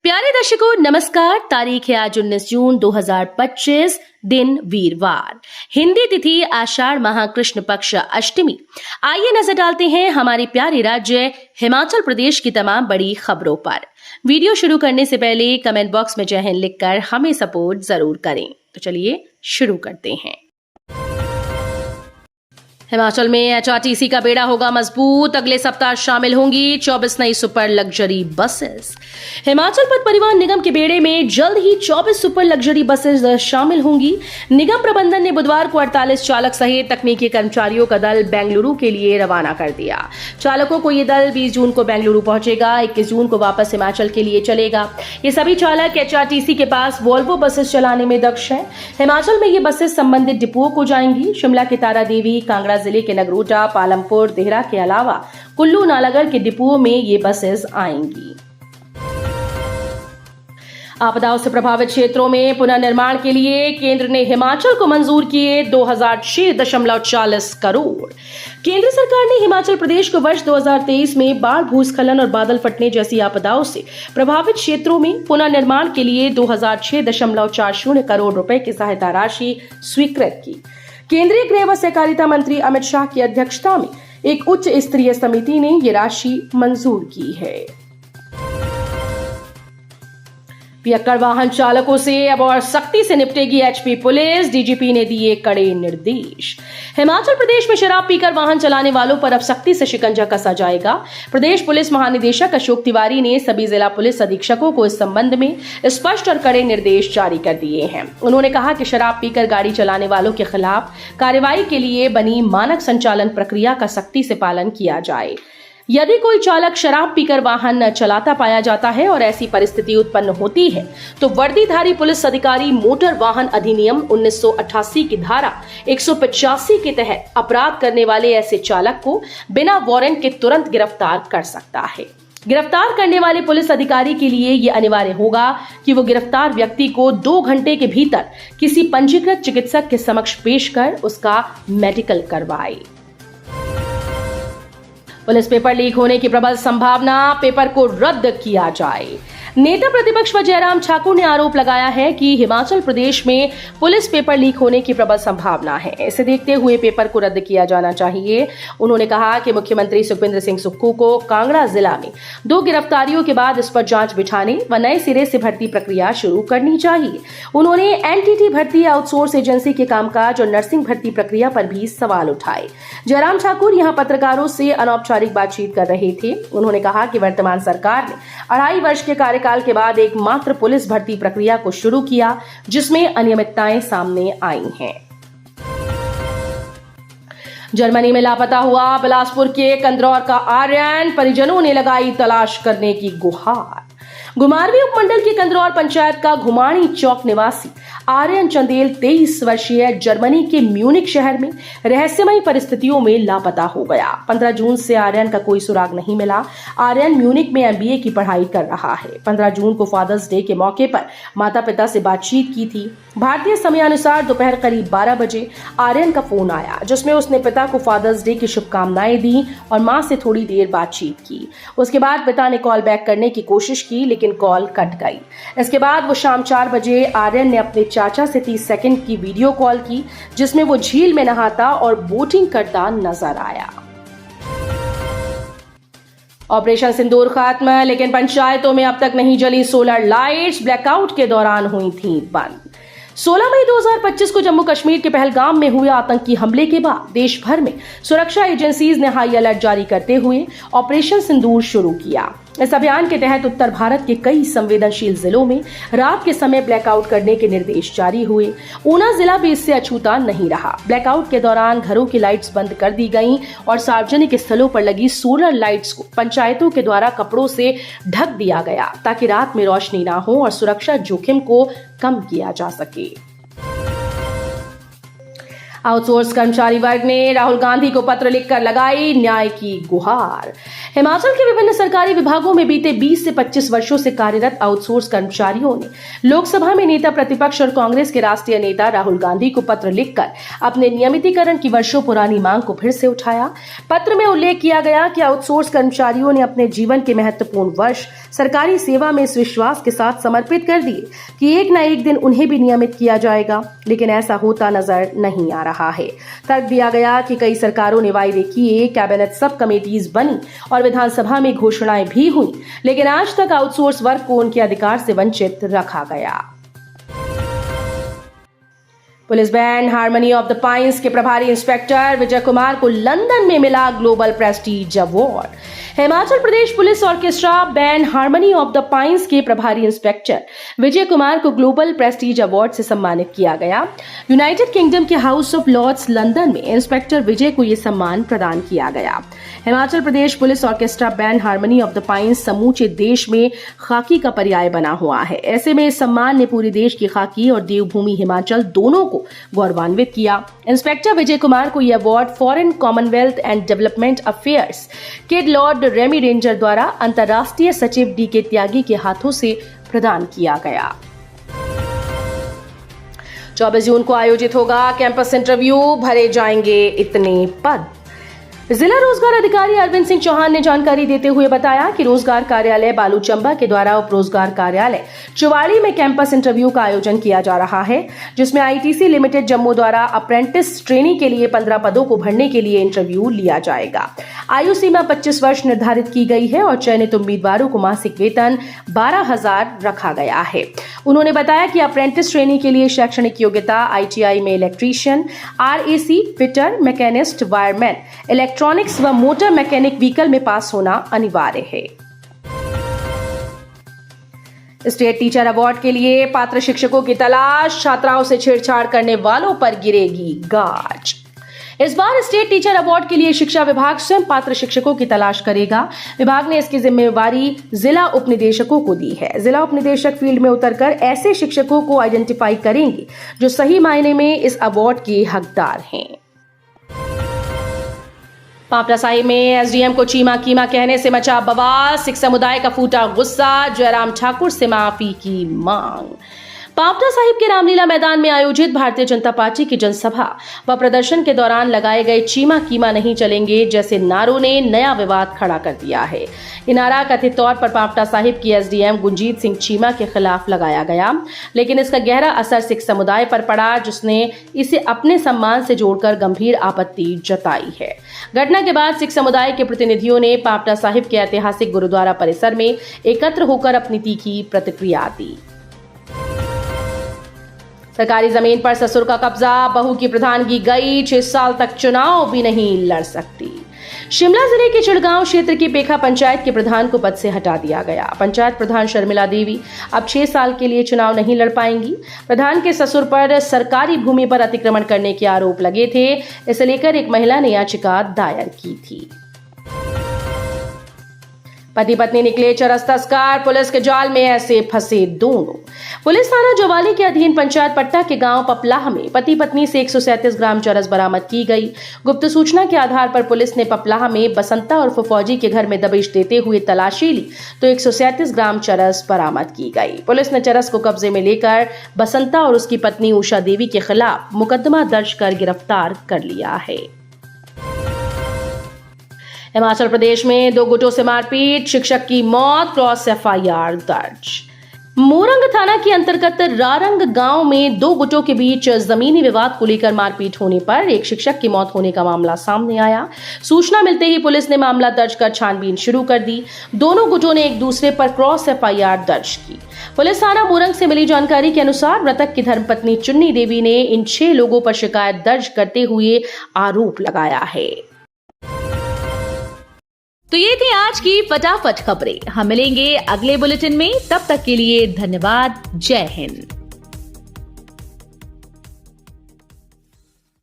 प्यारे दर्शकों नमस्कार। तारीख है आज 19 जून 2025, दिन वीरवार, हिंदी तिथि आषाढ़ माह कृष्ण पक्ष अष्टमी। आइए नजर डालते हैं हमारे प्यारे राज्य हिमाचल प्रदेश की तमाम बड़ी खबरों पर। वीडियो शुरू करने से पहले कमेंट बॉक्स में जय हिंद लिखकर हमें सपोर्ट जरूर करें। तो चलिए शुरू करते हैं। हिमाचल में एचआरटीसी का बेड़ा होगा मजबूत। अगले सप्ताह शामिल होंगी 24 नई सुपर लग्जरी बसेस। हिमाचल पथ परिवहन निगम के बेड़े में जल्द ही 24 सुपर लग्जरी बसेस शामिल होंगी। निगम प्रबंधन ने बुधवार को 48 चालक सहित तकनीकी कर्मचारियों का दल बेंगलुरु के लिए रवाना कर दिया। चालकों को ये दल 20 जून को बेंगलुरु पहुंचेगा, 21 जून को वापस हिमाचल के लिए चलेगा। ये सभी चालक एचआरटीसी के पास वोल्वो बसेस चलाने में दक्ष हैं। हिमाचल में ये बसेस संबंधित डिपुओं को जाएंगी। शिमला के तारा देवी, कांगड़ा जिले के नगरोटा, पालमपुर, देहरा के अलावा कुल्लू, नालागढ़ के डिपुओं में ये बसेस आएंगी। आपदाओं से प्रभावित क्षेत्रों में पुनर्निर्माण के लिए केंद्र ने हिमाचल को मंजूर किए 2006.40 करोड़। केंद्र सरकार ने हिमाचल प्रदेश को वर्ष 2023 में बाढ़, भूस्खलन और बादल फटने जैसी आपदाओं से प्रभावित क्षेत्रों में पुनर्निर्माण के लिए 2006.40 करोड़ रुपए की सहायता राशि स्वीकृत की। केंद्रीय गृह व सहकारिता मंत्री अमित शाह की अध्यक्षता में एक उच्च स्तरीय समिति ने ये राशि मंजूर की है। पियक्कड़ वाहन चालकों से अब और सख्ती से निपटेगी एचपी पुलिस। डीजीपी ने दिए कड़े निर्देश। हिमाचल प्रदेश में शराब पीकर वाहन चलाने वालों पर अब सख्ती से शिकंजा कसा जाएगा। प्रदेश पुलिस महानिदेशक अशोक तिवारी ने सभी जिला पुलिस अधीक्षकों को इस संबंध में स्पष्ट और कड़े निर्देश जारी कर दिए हैं। उन्होंने कहा कि शराब पीकर गाड़ी चलाने वालों के खिलाफ कार्रवाई के लिए बनी मानक संचालन प्रक्रिया का सख्ती से पालन किया जाए। यदि कोई चालक शराब पीकर वाहन चलाता पाया जाता है और ऐसी परिस्थिति उत्पन्न होती है तो वर्दीधारी पुलिस अधिकारी मोटर वाहन अधिनियम 1988 की धारा 185 के तहत अपराध करने वाले ऐसे चालक को बिना वारंट के तुरंत गिरफ्तार कर सकता है। गिरफ्तार करने वाले पुलिस अधिकारी के लिए यह अनिवार्य होगा कि वो गिरफ्तार व्यक्ति को 2 घंटे के भीतर किसी पंजीकृत चिकित्सक के समक्ष पेश कर उसका मेडिकल करवाए। पुलिस पेपर लीक होने की प्रबल संभावना, पेपर को रद्द किया जाए। नेता प्रतिपक्ष व जयराम ठाकुर ने आरोप लगाया है कि हिमाचल प्रदेश में पुलिस पेपर लीक होने की प्रबल संभावना है। इसे देखते हुए पेपर को रद्द किया जाना चाहिए। उन्होंने कहा कि मुख्यमंत्री सुखविंदर सिंह सुक्खू को कांगड़ा जिला में 2 गिरफ्तारियों के बाद इस पर जांच बिठाने व नए सिरे से भर्ती प्रक्रिया शुरू करनी चाहिए। उन्होंने एनटीटी भर्ती आउटसोर्स एजेंसी के कामकाज और नर्सिंग भर्ती प्रक्रिया पर भी सवाल उठाए। जयराम ठाकुर यहां पत्रकारों से अनौपचारिक बातचीत कर रहे थे। उन्होंने कहा कि वर्तमान सरकार ने 2.5 वर्ष के कार्यकाल के बाद एकमात्र पुलिस भर्ती प्रक्रिया को शुरू किया जिसमें अनियमितताएं सामने आई हैं। जर्मनी में लापता हुआ बिलासपुर के कंदरौर का आर्यन, परिजनों ने लगाई तलाश करने की गुहार। घुमारवीं उपमंडल के कंदरौर पंचायत का घुमाणी चौक निवासी आर्यन चंदेल 23 वर्षीय जर्मनी के म्यूनिक शहर में रहस्यमयी परिस्थितियों में लापता हो गया। 15 जून से आर्यन का कोई सुराग नहीं मिला। आर्यन म्यूनिक में एमबीए की पढ़ाई कर रहा है। 15 जून को फादर्स डे के मौके पर माता पिता से बातचीत की थी। भारतीय समयानुसार दोपहर करीब 12 बजे आर्यन का फोन आया जिसमें उसने पिता को फादर्स डे की शुभकामनाएं दी और मां से थोड़ी देर बातचीत की। उसके बाद पिता ने कॉल बैक करने की कोशिश की लेकिन कॉल कट गई। इसके बाद वो शाम 4 बजे आर्यन ने अपने चाचा से 30 सेकंड की वीडियो कॉल की जिसमें वो झील में नहाता और बोटिंग करता नजर आया। ऑपरेशन सिंदूर खत्म, लेकिन पंचायतों में अब तक नहीं जली सोलर लाइट्स। ब्लैकआउट के दौरान हुई थी बंद। 16 मई 2025 को जम्मू कश्मीर के पहलगाम में हुए आतंकी हमले के बाद देश भर में सुरक्षा एजेंसीज ने हाई अलर्ट जारी करते हुए ऑपरेशन सिंदूर शुरू किया। इस अभियान के तहत उत्तर भारत के कई संवेदनशील जिलों में रात के समय ब्लैकआउट करने के निर्देश जारी हुए। ऊना जिला भी इससे अछूता नहीं रहा। ब्लैकआउट के दौरान घरों की लाइट्स बंद कर दी गईं और सार्वजनिक स्थलों पर लगी सोलर लाइट्स को पंचायतों के द्वारा कपड़ों से ढक दिया गया ताकि रात में रोशनी ना हो और सुरक्षा जोखिम को कम किया जा सके। आउटसोर्स कर्मचारी वर्ग ने राहुल गांधी को पत्र लिखकर लगाई न्याय की गुहार। हिमाचल के विभिन्न सरकारी विभागों में बीते 20 से 25 वर्षों से कार्यरत आउटसोर्स कर्मचारियों ने लोकसभा में नेता प्रतिपक्ष और कांग्रेस के राष्ट्रीय नेता राहुल गांधी को पत्र लिखकर अपने नियमितीकरण की वर्षों पुरानी मांग को फिर से उठाया। पत्र में उल्लेख किया गया कि आउटसोर्स कर्मचारियों ने अपने जीवन के महत्वपूर्ण वर्ष सरकारी सेवा में इस विश्वास के साथ समर्पित कर दिए कि एक न एक दिन उन्हें भी नियमित किया जाएगा, लेकिन ऐसा होता नजर नहीं आ रहा है। तर्क दिया गया कि कई सरकारों ने वायदे किए, कैबिनेट सब कमेटीज बनी और विधानसभा में घोषणाएं भी हुई, लेकिन आज तक आउटसोर्स वर्ग को उनके अधिकार से वंचित रखा गया। Police band Harmony of the pines के प्रभारी इंस्पेक्टर विजय कुमार को लंदन में मिला global Prestige award. Himachal Pradesh police orchestra band Harmony of the pines के प्रभारी इंस्पेक्टर विजय कुमार को ग्लोबल प्रेस्टीज अवार्ड से सम्मानित किया गया। यूनाइटेड किंगडम के हाउस ऑफ लॉर्ड्स लंदन में इंस्पेक्टर विजय को यह सम्मान प्रदान किया गया। Himachal Pradesh police orchestra band Harmony of the Pines समूचे देश में खाकी का पर्याय बना हुआ है। ऐसे में इस सम्मान ने पूरे देश की खाकी और देवभूमि हिमाचल दोनों को गौरवान्वित किया। इंस्पेक्टर विजय कुमार को यह award foreign Commonwealth and development affairs के लॉर्ड रेमी रेंजर द्वारा अंतर्राष्ट्रीय सचिव डी.के. त्यागी के हाथों से प्रदान किया गया। 24 जून को आयोजित होगा कैंपस इंटरव्यू, भरे जाएंगे इतने पद। जिला रोजगार अधिकारी अरविंद सिंह चौहान ने जानकारी देते हुए बताया कि रोजगार कार्यालय बालूचंबा के द्वारा उप रोजगार कार्यालय चुवाड़ी में कैंपस इंटरव्यू का आयोजन किया जा रहा है, जिसमें आईटीसी लिमिटेड जम्मू द्वारा अप्रेंटिस ट्रेनी के लिए 15 पदों को भरने के लिए इंटरव्यू लिया जाएगा। आयु सीमा 25 वर्ष निर्धारित की गई है और चयनित उम्मीदवारों को मासिक वेतन 12,000 रखा गया है। उन्होंने बताया कि अप्रेंटिस ट्रेनी के लिए शैक्षणिक योग्यता आईटीआई में electrician, RAC, fitter, machinist, wireman, electronics व मोटर मैकेनिक व्हीकल में पास होना अनिवार्य है। स्टेट टीचर अवार्ड के लिए पात्र शिक्षकों की तलाश, छात्राओं से छेड़छाड़ करने वालों पर गिरेगी गाज। इस बार स्टेट टीचर अवार्ड के लिए शिक्षा विभाग स्वयं पात्र शिक्षकों की तलाश करेगा। विभाग ने इसकी जिम्मेवारी जिला उपनिदेशकों को दी है। जिला उपनिदेशक फील्ड में उतरकर ऐसे शिक्षकों को आइडेंटिफाई करेंगे जो सही मायने में इस अवार्ड के हकदार हैं। पांवटा साहिब में एसडीएम को चीमा कीमा कहने से मचा बवाल, सिख समुदाय का फूटा गुस्सा, जयराम ठाकुर से माफी की मांग। पांवटा साहिब के रामलीला मैदान में आयोजित भारतीय जनता पार्टी की जनसभा व प्रदर्शन के दौरान लगाए गए चीमा कीमा नहीं चलेंगे जैसे नारों ने नया विवाद खड़ा कर दिया है। ये नारा कथित तौर पर पांवटा साहिब की एसडीएम गुंजीत सिंह चीमा के खिलाफ लगाया गया, लेकिन इसका गहरा असर सिख समुदाय पर पड़ा, जिसने इसे अपने सम्मान से जोड़कर गंभीर आपत्ति जताई है। घटना के बाद सिख समुदाय के प्रतिनिधियों ने पांवटा साहिब के ऐतिहासिक गुरुद्वारा परिसर में एकत्र होकर अपनी तीखी प्रतिक्रिया दी। सरकारी जमीन पर ससुर का कब्जा, बहू की प्रधानगी गई, 6 साल तक चुनाव भी नहीं लड़ सकती। शिमला जिले के चिड़गांव क्षेत्र की पेखा पंचायत के प्रधान को पद से हटा दिया गया। पंचायत प्रधान शर्मिला देवी अब 6 साल के लिए चुनाव नहीं लड़ पाएंगी। प्रधान के ससुर पर सरकारी भूमि पर अतिक्रमण करने के आरोप लगे थे। इसे लेकर एक महिला ने याचिका दायर की थी। पति पत्नी निकले चरस तस्कर, पुलिस के जाल में ऐसे फंसे दोनों। पुलिस थाना जोवाली के अधीन पंचायत पट्टा के गांव पपलाह में पति पत्नी से 137 ग्राम चरस बरामद की गई। गुप्त सूचना के आधार पर पुलिस ने पपलाह में बसंता और फौजी के घर में दबिश देते हुए तलाशी ली तो 137 ग्राम चरस बरामद की गई। पुलिस ने चरस को कब्जे में लेकर बसंता और उसकी पत्नी उषा देवी के खिलाफ मुकदमा दर्ज कर गिरफ्तार कर लिया है। हिमाचल प्रदेश में 2 गुटों से मारपीट, शिक्षक की मौत, क्रॉस एफआईआर दर्ज। मोरंग थाना के अंतर्गत रारंग गांव में 2 गुटों के बीच जमीनी विवाद को लेकर मारपीट होने पर एक शिक्षक की मौत होने का मामला सामने आया। सूचना मिलते ही पुलिस ने मामला दर्ज कर छानबीन शुरू कर दी। दोनों गुटों ने एक दूसरे पर क्रॉस एफआईआर दर्ज की। पुलिस थाना मोरंग से मिली जानकारी के अनुसार मृतक की धर्मपत्नी चुन्नी देवी ने इन 6 लोगों पर शिकायत दर्ज करते हुए आरोप लगाया है। तो ये थी आज की फटाफट खबरें। हम मिलेंगे अगले बुलेटिन में, तब तक के लिए धन्यवाद। जय हिंद।